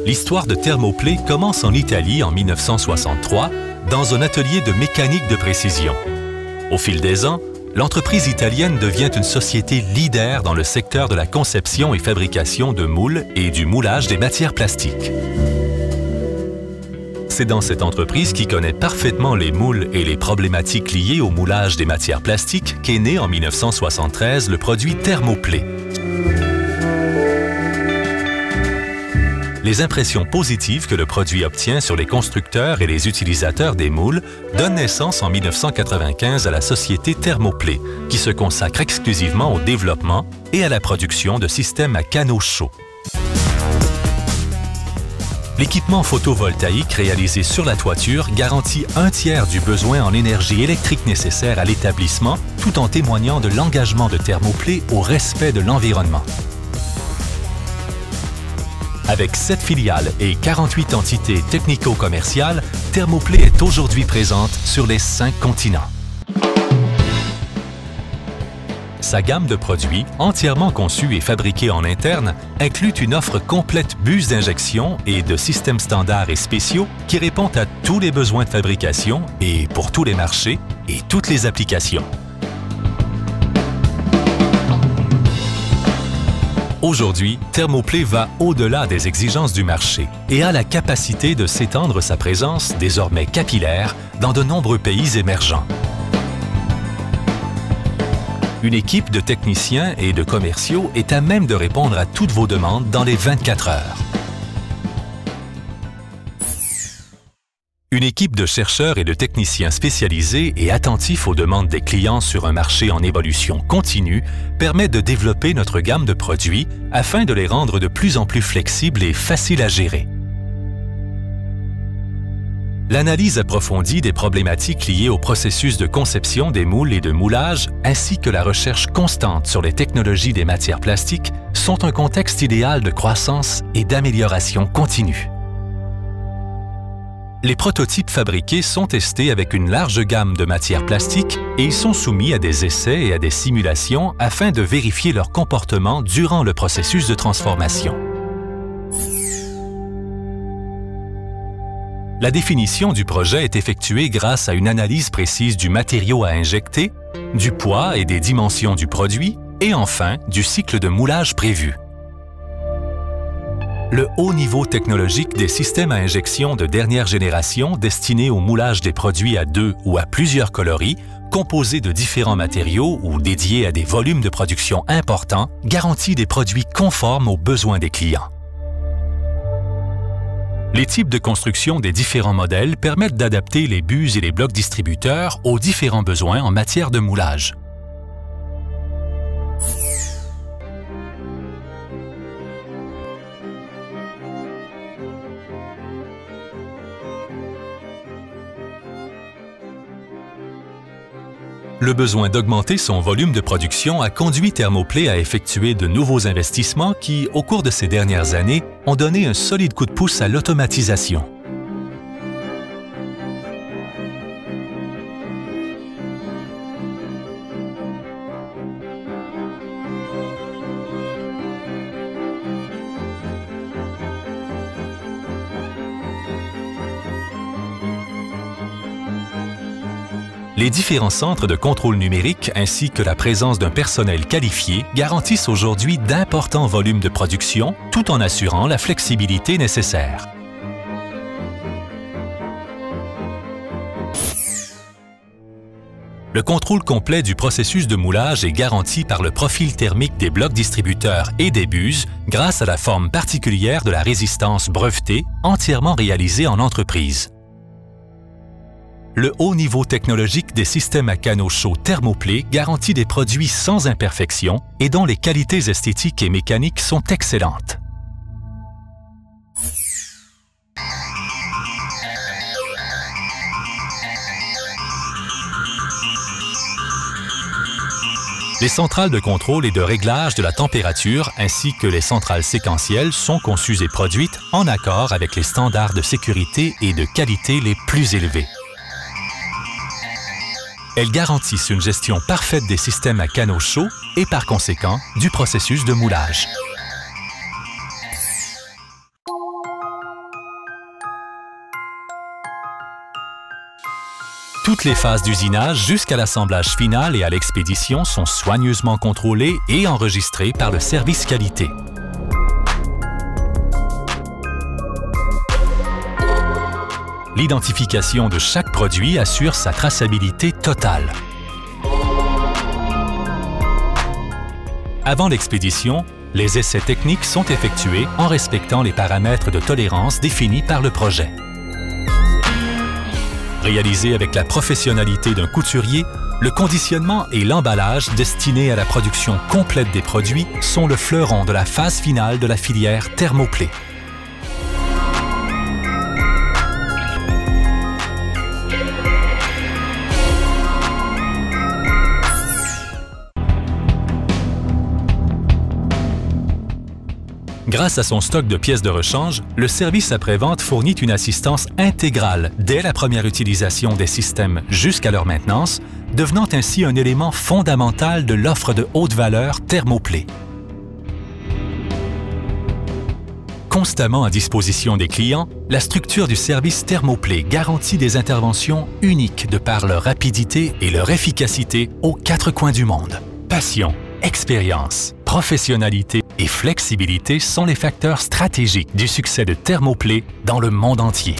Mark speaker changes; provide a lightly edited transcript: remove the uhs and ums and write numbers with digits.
Speaker 1: L'histoire de Thermoplay commence en Italie en 1963 dans un atelier de mécanique de précision. Au fil des ans, l'entreprise italienne devient une société leader dans le secteur de la conception et fabrication de moules et du moulage des matières plastiques. C'est dans cette entreprise qui connaît parfaitement les moules et les problématiques liées au moulage des matières plastiques qu'est né en 1973 le produit Thermoplay. Les impressions positives que le produit obtient sur les constructeurs et les utilisateurs des moules donnent naissance en 1995 à la société Thermoplay, qui se consacre exclusivement au développement et à la production de systèmes à canaux chauds. L'équipement photovoltaïque réalisé sur la toiture garantit un tiers du besoin en énergie électrique nécessaire à l'établissement, tout en témoignant de l'engagement de Thermoplay au respect de l'environnement. Avec 7 filiales et 48 entités technico-commerciales, Thermoplay est aujourd'hui présente sur les 5 continents. Sa gamme de produits, entièrement conçue et fabriquée en interne, inclut une offre complète buse d'injection et de systèmes standards et spéciaux qui répondent à tous les besoins de fabrication et pour tous les marchés et toutes les applications. Aujourd'hui, Thermoplay va au-delà des exigences du marché et a la capacité de s'étendre sa présence, désormais capillaire, dans de nombreux pays émergents. Une équipe de techniciens et de commerciaux est à même de répondre à toutes vos demandes dans les 24 heures. Une équipe de chercheurs et de techniciens spécialisés et attentifs aux demandes des clients sur un marché en évolution continue permet de développer notre gamme de produits afin de les rendre de plus en plus flexibles et faciles à gérer. L'analyse approfondie des problématiques liées au processus de conception des moules et de moulage, ainsi que la recherche constante sur les technologies des matières plastiques, sont un contexte idéal de croissance et d'amélioration continue. Les prototypes fabriqués sont testés avec une large gamme de matières plastiques et ils sont soumis à des essais et à des simulations afin de vérifier leur comportement durant le processus de transformation. La définition du projet est effectuée grâce à une analyse précise du matériau à injecter, du poids et des dimensions du produit et enfin du cycle de moulage prévu. Le haut niveau technologique des systèmes à injection de dernière génération destinés au moulage des produits à 2 ou à plusieurs coloris, composés de différents matériaux ou dédiés à des volumes de production importants, garantit des produits conformes aux besoins des clients. Les types de construction des différents modèles permettent d'adapter les buses et les blocs distributeurs aux différents besoins en matière de moulage. Le besoin d'augmenter son volume de production a conduit Thermoplay à effectuer de nouveaux investissements qui, au cours de ces dernières années, ont donné un solide coup de pouce à l'automatisation. Les différents centres de contrôle numérique ainsi que la présence d'un personnel qualifié garantissent aujourd'hui d'importants volumes de production tout en assurant la flexibilité nécessaire. Le contrôle complet du processus de moulage est garanti par le profil thermique des blocs distributeurs et des buses grâce à la forme particulière de la résistance brevetée entièrement réalisée en entreprise. Le haut niveau technologique des systèmes à canaux chauds Thermoplay garantit des produits sans imperfection et dont les qualités esthétiques et mécaniques sont excellentes. Les centrales de contrôle et de réglage de la température ainsi que les centrales séquentielles sont conçues et produites en accord avec les standards de sécurité et de qualité les plus élevés. Elles garantissent une gestion parfaite des systèmes à canaux chauds et par conséquent du processus de moulage. Toutes les phases d'usinage jusqu'à l'assemblage final et à l'expédition sont soigneusement contrôlées et enregistrées par le service qualité. L'identification de chaque produit assure sa traçabilité totale. Avant l'expédition, les essais techniques sont effectués en respectant les paramètres de tolérance définis par le projet. Réalisé avec la professionnalité d'un couturier, le conditionnement et l'emballage destinés à la production complète des produits sont le fleuron de la phase finale de la filière thermoplay. Grâce à son stock de pièces de rechange, le service après-vente fournit une assistance intégrale dès la première utilisation des systèmes jusqu'à leur maintenance, devenant ainsi un élément fondamental de l'offre de haute valeur Thermoplay. Constamment à disposition des clients, la structure du service Thermoplay garantit des interventions uniques de par leur rapidité et leur efficacité aux quatre coins du monde. Passion, expérience, professionnalité et flexibilité sont les facteurs stratégiques du succès de Thermoplay dans le monde entier.